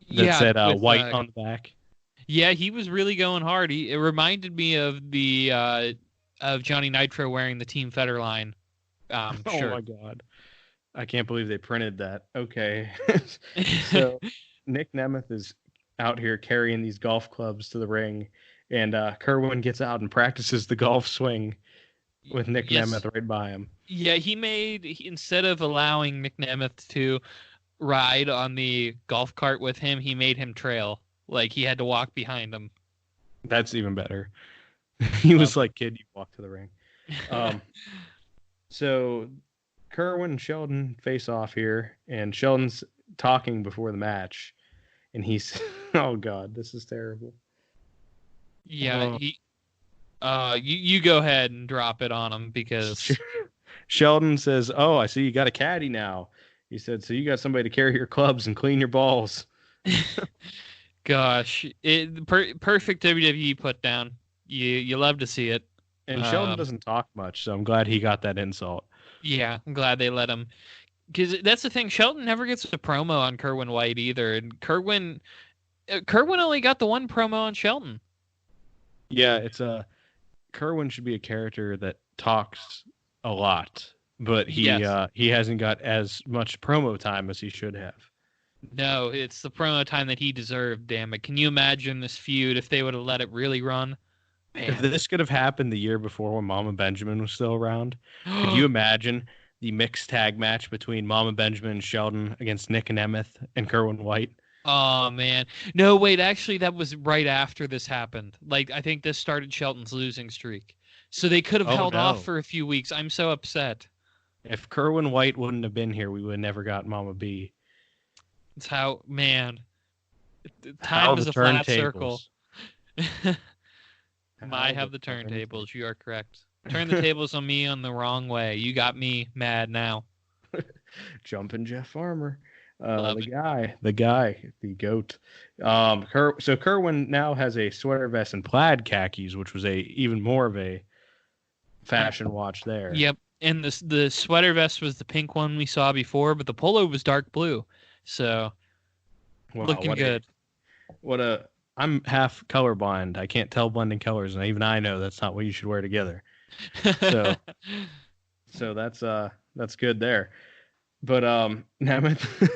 that said white on the back. Yeah, he was really going hard. It reminded me of the of Johnny Nitro wearing the Team Federline shirt. Oh my God. I can't believe they printed that. Okay. So Nick Nemeth is out here carrying these golf clubs to the ring, and Kerwin gets out and practices the golf swing with Nick Nemeth right by him. Yeah, instead of allowing Nick Nemeth to ride on the golf cart with him, he made him trail. Like he had to walk behind him. That's even better. He was like, kid, you walk to the ring. So Kerwin and Sheldon face off here, and Sheldon's talking before the match, and he's, oh God, this is terrible. Yeah, you go ahead and drop it on him because Sheldon says, "Oh, I see you got a caddy now." He said, "So you got somebody to carry your clubs and clean your balls." Gosh, perfect WWE put down. You love to see it. And Sheldon doesn't talk much, so I'm glad he got that insult. Yeah, I'm glad they let him. Because that's the thing, Sheldon never gets a promo on Kerwin White either. And Kerwin only got the one promo on Sheldon. Yeah, Kerwin should be a character that talks a lot, but he hasn't got as much promo time as he should have. No, it's the promo time that he deserved, damn it. Can you imagine this feud if they would have let it really run? Man. If this could have happened the year before when Mama Benjamin was still around, could you imagine the mixed tag match between Mama Benjamin and Sheldon against Nick Nemeth and Kerwin White? Oh, man. No, wait, actually, that was right after this happened. Like, I think this started Shelton's losing streak. So they could have held off for a few weeks. I'm so upset. If Kerwin White wouldn't have been here, we would have never got Mama B. It's how, man. Time is a flat circle. I have the turntables. You are correct. Turn the tables on me on the wrong way. You got me mad now. Jumping Jeff Farmer. The goat. So Kerwin now has a sweater vest and plaid khakis, which was even more of a fashion watch there. Yep, and the sweater vest was the pink one we saw before, but the polo was dark blue. So looking good. I'm half colorblind. I can't tell blending colors, and even I know that's not what you should wear together. So that's good there. But Nemeth,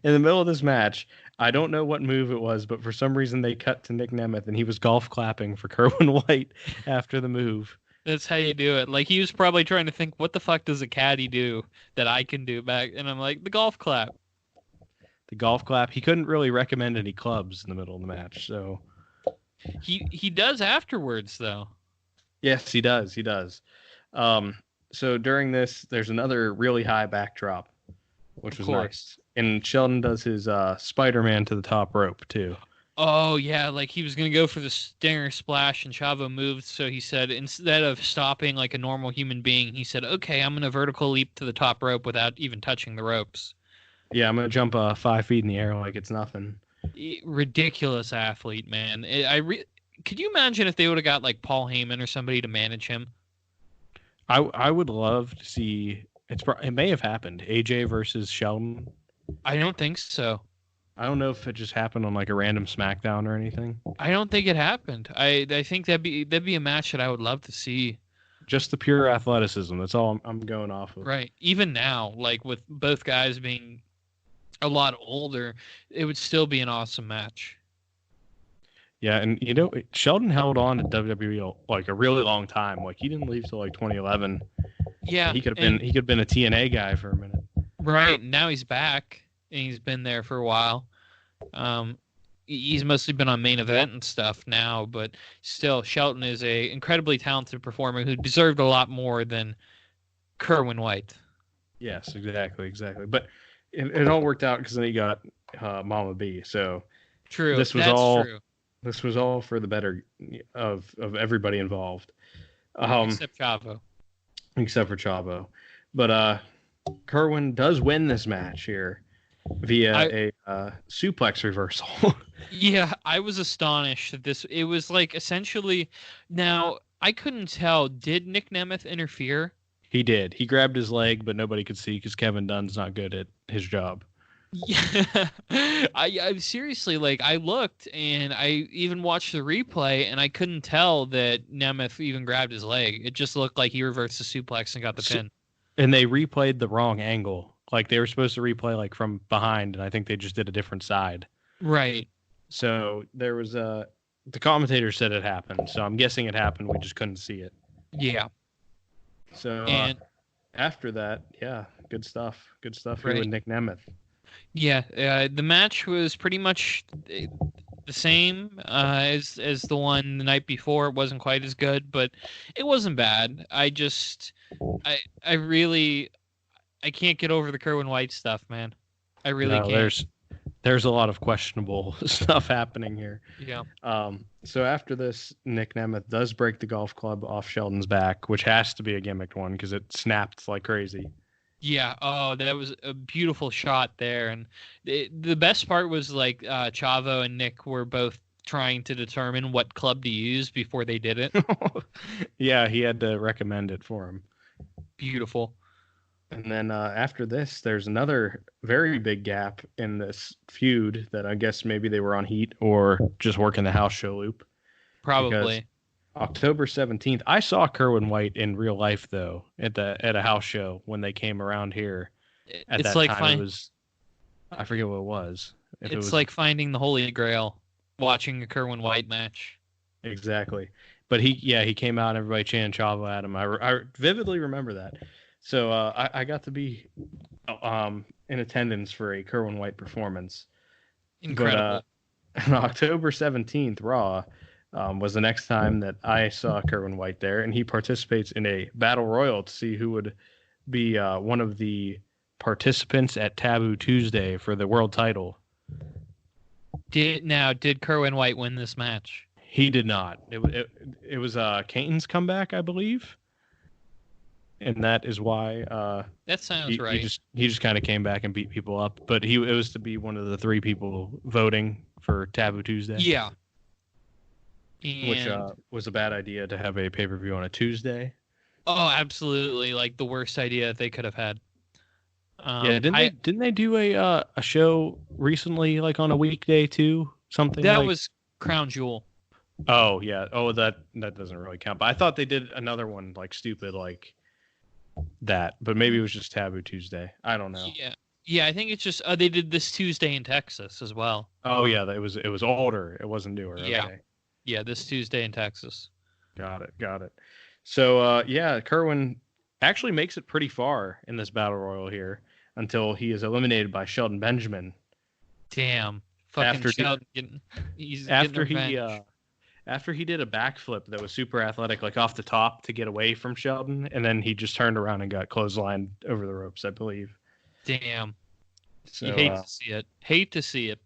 in the middle of this match, I don't know what move it was, but for some reason they cut to Nick Nemeth, and he was golf clapping for Kerwin White after the move. That's how you do it. Like, he was probably trying to think, what the fuck does a caddy do that I can do back? And I'm like, the golf clap. the golf clap. He couldn't really recommend any clubs in the middle of the match, so He does afterwards though. yes, he does. He does. So during this, there's another really high backdrop, which was nice. And Sheldon does his Spider-Man to the top rope too. Oh yeah, like he was gonna go for the stinger splash, and Chavo moved. So he said instead of stopping like a normal human being, he said, "Okay, I'm gonna vertical leap to the top rope without even touching the ropes." Yeah, I'm gonna jump 5 feet in the air like it's nothing. Ridiculous athlete, man. Could you imagine if they would have got like Paul Heyman or somebody to manage him? I would love to see. It may have happened. AJ versus Sheldon. I don't think so. I don't know if it just happened on like a random SmackDown or anything. I don't think it happened. I think that'd be a match that I would love to see. Just the pure athleticism. That's all I'm going off of. Right. Even now, like with both guys being a lot older, it would still be an awesome match. Yeah, and Sheldon held on to WWE like a really long time. Like he didn't leave till like 2011. Yeah, he could have been a TNA guy for a minute. Right. Now he's back and he's been there for a while. He's mostly been on main event and stuff now, but still, Shelton is a incredibly talented performer who deserved a lot more than Kerwin White. Yes, exactly. But it all worked out because then he got Mama B. So true. This was all for the better of everybody involved, except Chavo. Except for Chavo, but Kerwin does win this match here via a suplex reversal. Yeah, I was astonished that it was like essentially. Now I couldn't tell. Did Nick Nemeth interfere? He did. He grabbed his leg, but nobody could see because Kevin Dunn's not good at his job. Yeah, I seriously, like, I looked and I even watched the replay and I couldn't tell that Nemeth even grabbed his leg. It just looked like he reversed the suplex and got the pin. And they replayed the wrong angle. Like they were supposed to replay like from behind, and I think they just did a different side. Right. So there was the commentator said it happened, so I'm guessing it happened. We just couldn't see it. Yeah. So after that, yeah, good stuff. Good stuff here with Nick Nemeth. Yeah, the match was pretty much the same as the one the night before. It wasn't quite as good, but it wasn't bad. I can't get over the Kerwin White stuff, man. I really can't. There's a lot of questionable stuff happening here. Yeah. So after this, Nick Nemeth does break the golf club off Sheldon's back, which has to be a gimmicked one because it snapped like crazy. Yeah. Oh, that was a beautiful shot there. And the best part was like Chavo and Nick were both trying to determine what club to use before they did it. Yeah, he had to recommend it for him. Beautiful. And then after this, there's another very big gap in this feud that I guess maybe they were on heat or just working the house show loop. Probably. October 17th, I saw Kerwin White in real life though at a house show when they came around here. At it's that like time, I forget what it was. It's like finding the Holy Grail, watching a Kerwin White match. Exactly, but he came out and everybody chanting Chavo at him. I vividly remember that. So I got to be in attendance for a Kerwin White performance. Incredible. But, on October 17th, Raw was the next time that I saw Kerwin White there, and he participates in a battle royal to see who would be one of the participants at Taboo Tuesday for the world title. Did Kerwin White win this match? He did not. It was Kane's comeback, I believe. And that is why that sounds right. He just kind of came back and beat people up, but it was to be one of the 3 people voting for Taboo Tuesday. Yeah, which was a bad idea to have a pay-per-view on a Tuesday. Oh, absolutely! Like the worst idea they could have had. Didn't they do a show recently, like on a weekday too? Something that was Crown Jewel. Oh yeah. Oh, that doesn't really count. But I thought they did another one like stupid like that, but maybe it was just Taboo Tuesday. I don't know. Yeah. I think it's just they did this Tuesday in Texas as well. Oh yeah, it was older. It wasn't newer. Yeah. Okay. Yeah, this Tuesday in Texas. Got it. So Kerwin actually makes it pretty far in this battle royal here until he is eliminated by Shelton Benjamin Damn. Fucking After Sheldon he's getting after he revenge. after he did a backflip that was super athletic, like off the top to get away from Sheldon, and then he just turned around and got clotheslined over the ropes, I believe. Damn. You So hate to see it. Hate to see it.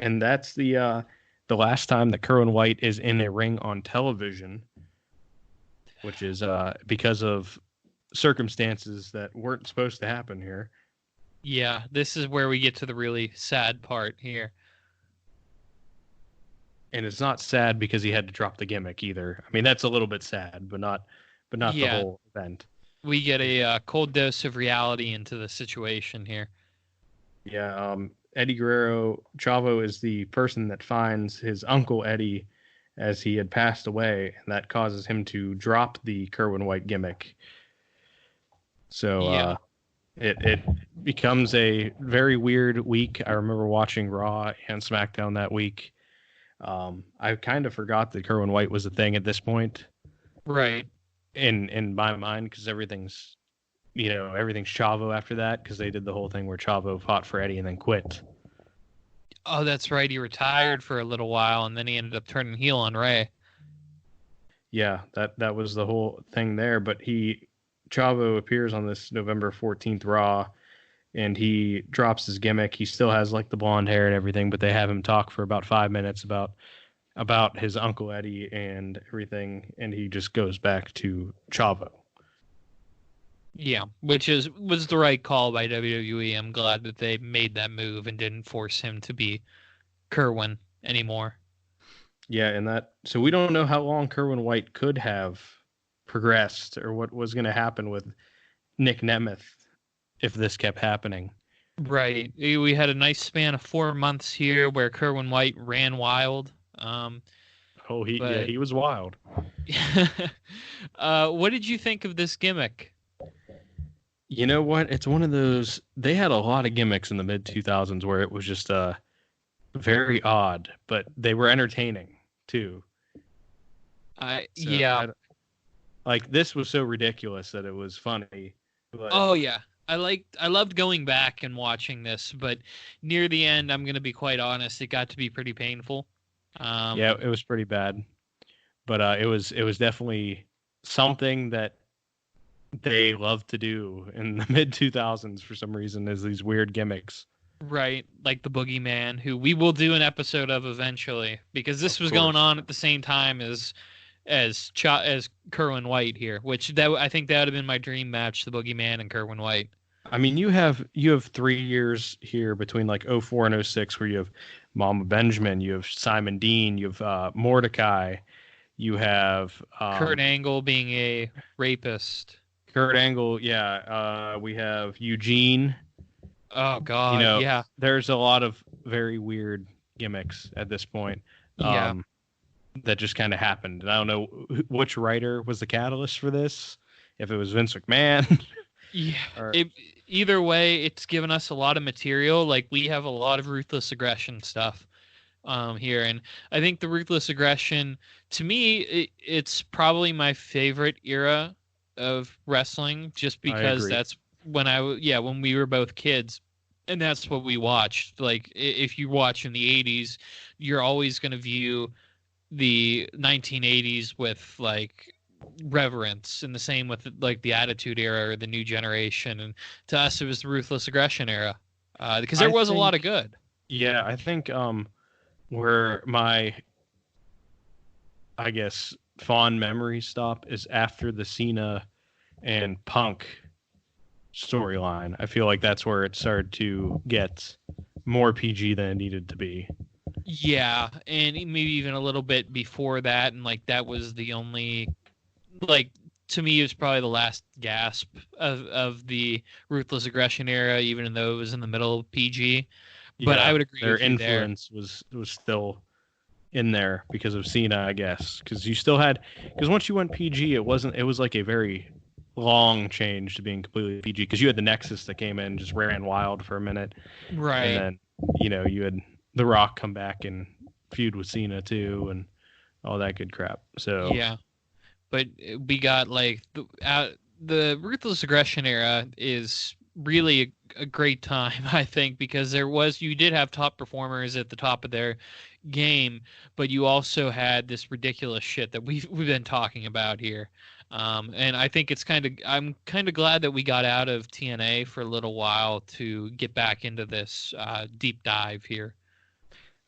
and that's the last time that Kerwin White is in a ring on television, which is because of circumstances that weren't supposed to happen here. Yeah, this is where we get to the really sad part here. And it's not sad because he had to drop the gimmick either. I mean, that's a little bit sad, but not the whole event. We get a cold dose of reality into the situation here. Yeah, Eddie Guerrero, Chavo is the person that finds his uncle Eddie as he had passed away, and that causes him to drop the Kerwin White gimmick. So it becomes a very weird week. I remember watching Raw and SmackDown that week. I kind of forgot that Kerwin White was a thing at this point. Right. In my mind, because everything's Chavo after that, because they did the whole thing where Chavo fought for Eddie and then quit. Oh, that's right. He retired for a little while, and then he ended up turning heel on Ray. Yeah, that was the whole thing there. But Chavo appears on this November 14th Raw, and he drops his gimmick. He still has like the blonde hair and everything, but they have him talk for about 5 minutes about his Uncle Eddie and everything, and he just goes back to Chavo. Yeah, which was the right call by WWE. I'm glad that they made that move and didn't force him to be Kerwin anymore. Yeah, and so we don't know how long Kerwin White could have progressed or what was going to happen with Nick Nemeth if this kept happening. Right. We had a nice span of 4 months here where Kerwin White ran wild. He was wild. What did you think of this gimmick? You know what? It's one of those. They had a lot of gimmicks in the mid 2000s where it was just very odd, but they were entertaining too. Like this was so ridiculous that it was funny. But... Oh yeah, I loved going back and watching this, but near the end, I'm gonna be quite honest, it got to be pretty painful. Yeah, it was pretty bad, but it was definitely something that they loved to do in the mid 2000s for some reason, is these weird gimmicks. Right, like the Boogeyman, who we will do an episode of eventually, because this was going on at the same time as Kerwin White here, which I think that would have been my dream match, the Boogeyman and Kerwin White. I mean, you have 3 years here between like 04 and 06 where you have Mama Benjamin, you have Simon Dean, you have Mordecai, you have Kurt Angle being a rapist. Kurt Angle, yeah. We have Eugene. Oh God, yeah. There's a lot of very weird gimmicks at this point. That just kind of happened. And I don't know which writer was the catalyst for this. If it was Vince McMahon. Yeah. Either way, it's given us a lot of material. Like we have a lot of ruthless aggression stuff here, and I think the ruthless aggression, to me, it's probably my favorite era of wrestling, just because that's when we were both kids, and that's what we watched. Like if you watch in the 80s, you're always going to view the 1980s with like reverence, and the same with like the Attitude Era or the New Generation, and to us it was the ruthless aggression era, because there was a lot of good. Yeah, I think where my, I guess, fond memories stop is after the Cena and Punk storyline. I feel like that's where it started to get more PG than it needed to be. Yeah, and maybe even a little bit before that, and like that was the only, like, to me it was probably the last gasp of the ruthless aggression era, even though it was in the middle of PG. But I would agree their with you influence was still in there because of Cena, I guess, because you still had, because once you went PG, it was like a very long change to being completely PG, because you had the Nexus that came in and just ran wild for a minute, right? And then you had The Rock come back and feud with Cena too, and all that good crap. So yeah, but we got like the ruthless aggression era is really a great time, I think, because you did have top performers at the top of their game, but you also had this ridiculous shit that we've been talking about here. And I think I'm kind of glad that we got out of TNA for a little while to get back into this deep dive here.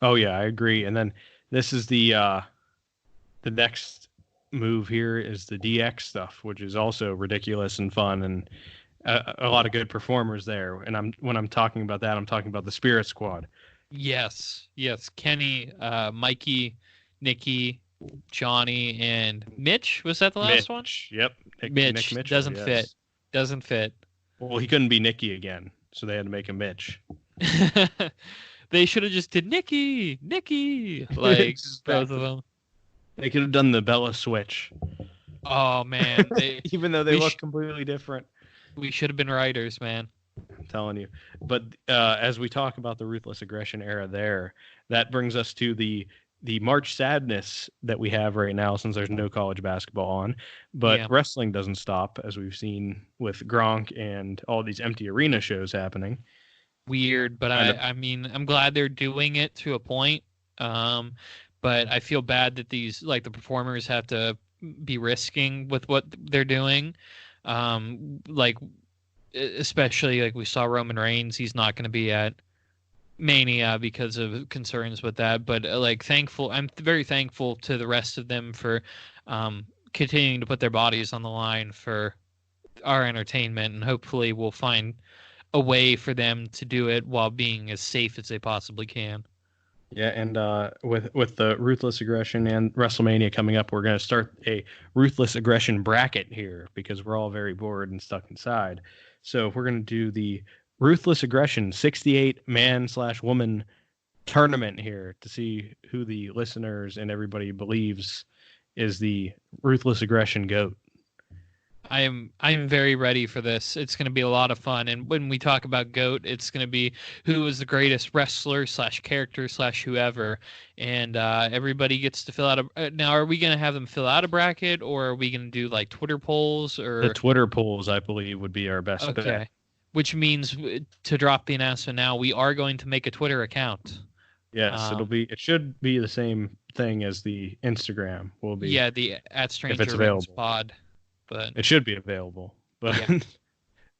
Oh yeah, I agree. And then this is the next move here is the DX stuff, which is also ridiculous and fun, and a lot of good performers there. And when I'm talking about that, I'm talking about the Spirit Squad. Yes. Kenny, Mikey, Nikki, Johnny, and Mitch. Was that the last one? Yep. Nick Mitchell, doesn't fit. Doesn't fit. Well, he couldn't be Nikki again, so they had to make him Mitch. They should have just did Nikki, like both of them. They could have done the Bella switch. Oh man, even though they look completely different. We should have been writers, man. I'm telling you. But as we talk about the Ruthless Aggression era there, that brings us to the March sadness that we have right now since there's no college basketball on. But wrestling doesn't stop, as we've seen with Gronk and all these empty arena shows happening. Weird, but I mean, I'm glad they're doing it to a point. But I feel bad that these, the performers have to be risking with what they're doing. Especially we saw Roman Reigns, he's not going to be at Mania because of concerns with that. But I'm very thankful to the rest of them for continuing to put their bodies on the line for our entertainment, and hopefully we'll find a way for them to do it while being as safe as they possibly can. Yeah, and with the Ruthless Aggression and WrestleMania coming up, we're going to start a Ruthless Aggression bracket here because we're all very bored and stuck inside. So we're going to do the Ruthless Aggression 68 man/woman tournament here to see who the listeners and everybody believes is the Ruthless Aggression GOAT. I'm very ready for this. It's going to be a lot of fun. And when we talk about GOAT, it's going to be who is the greatest wrestler / character / whoever. And everybody gets to fill out now, are we going to have them fill out a bracket, or are we going to do Twitter polls? Or the Twitter polls, I believe, would be our best bet. Which means, to drop the announcement now, we are going to make a Twitter account. Yes, it should be the same thing as the Instagram will be. Yeah, the @StrangerRingsPod. But it should be available. But yeah.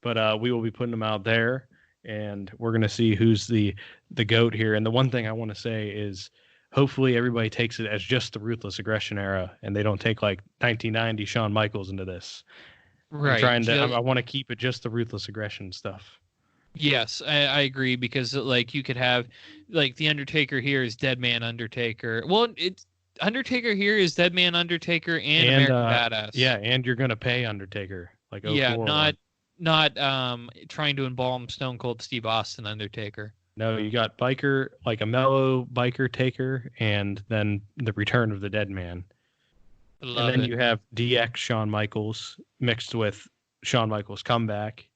But we will be putting them out there, and we're going to see who's the GOAT here. And the one thing I want to say is hopefully everybody takes it as just the Ruthless Aggression era, and they don't take 1990 Shawn Michaels into this. Right. I want to keep it just the Ruthless Aggression stuff. Yes, I agree, because you could have the Undertaker here is Dead Man Undertaker. Well, it's Undertaker here is Dead Man Undertaker and American Badass. Yeah, and you're gonna pay Undertaker not trying to embalm Stone Cold Steve Austin Undertaker. No, you got biker, a mellow biker Taker, and then the Return of the Dead Man. And then you have DX Shawn Michaels mixed with Shawn Michaels comeback.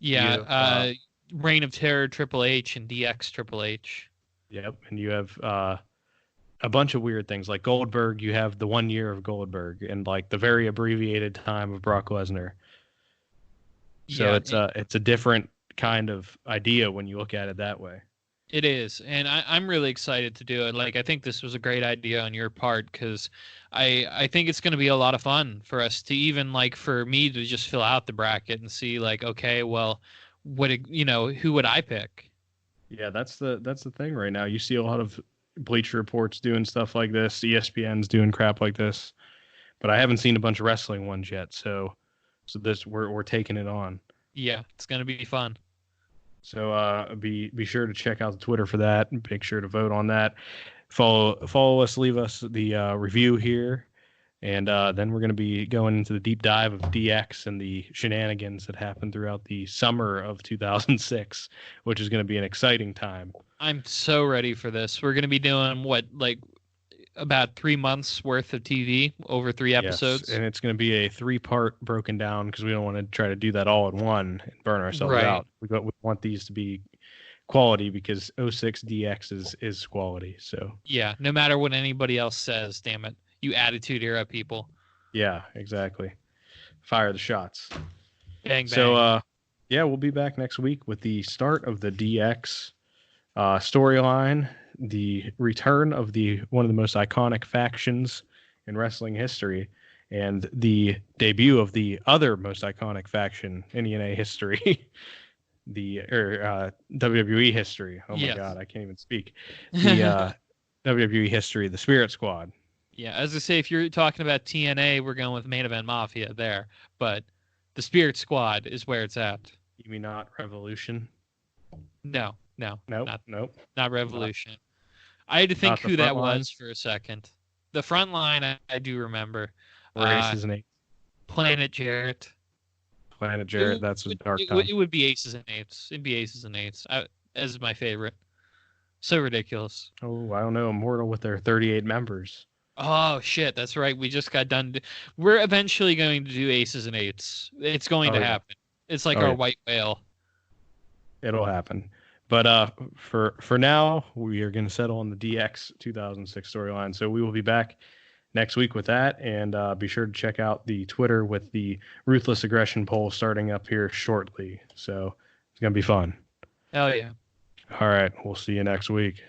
Yeah, Reign of Terror Triple H and DX Triple H. Yep, and you have a bunch of weird things like Goldberg. You have the 1 year of Goldberg and the very abbreviated time of Brock Lesnar. So it's a different kind of idea when you look at it that way. It is, and I'm really excited to do it. I think this was a great idea on your part, because I think it's going to be a lot of fun for us to even for me to just fill out the bracket and see okay, well, who would I pick? Yeah, that's the thing right now. You see a lot of Bleacher Reports doing stuff like this, ESPN's doing crap like this, but I haven't seen a bunch of wrestling ones yet. So this we're taking it on. Yeah, it's going to be fun. So be sure to check out the Twitter for that. Make sure to vote on that. Follow us, leave us the review here, and then we're going to be going into the deep dive of DX and the shenanigans that happened throughout the summer of 2006, which is going to be an exciting time. I'm so ready for this. We're going to be doing about 3 months worth of TV over 3 episodes. Yes, and it's going to be a 3-part broken down, because we don't want to try to do that all in one and burn ourselves out. We want these to be quality, because 06 DX is quality. So yeah, no matter what anybody else says, damn it, you Attitude Era people. Yeah, exactly. Fire the shots. Bang bang. So Yeah, we'll be back next week with the start of the DX storyline, the return of the one of the most iconic factions in wrestling history, and the debut of the other most iconic faction in ENA history, WWE history. Oh my Yes. God, I can't even speak. The WWE history, the Spirit Squad. Yeah, as I say, if you're talking about TNA, we're going with Main Event Mafia there, but the Spirit Squad is where it's at. You mean not Revolution? No, Nope, not nope. Revolution. I had to think Not the who front that line? was for a second. The front line, I do remember. Or Aces and Eights? Planet Jarrett. Planet Jarrett, that's a dark time. It would be Aces and Eights. It'd be Aces and Eights as my favorite. So ridiculous. Oh, I don't know. Immortal with their 38 members. Oh shit, that's right. We just got done. We're eventually going to do Aces and Eights. It's going to happen. It's like our white whale. It'll happen. But for now, we are going to settle on the DX 2006 storyline. So we will be back next week with that, and be sure to check out the Twitter with the Ruthless Aggression poll starting up here shortly. So it's going to be fun. Hell yeah. All right, we'll see you next week.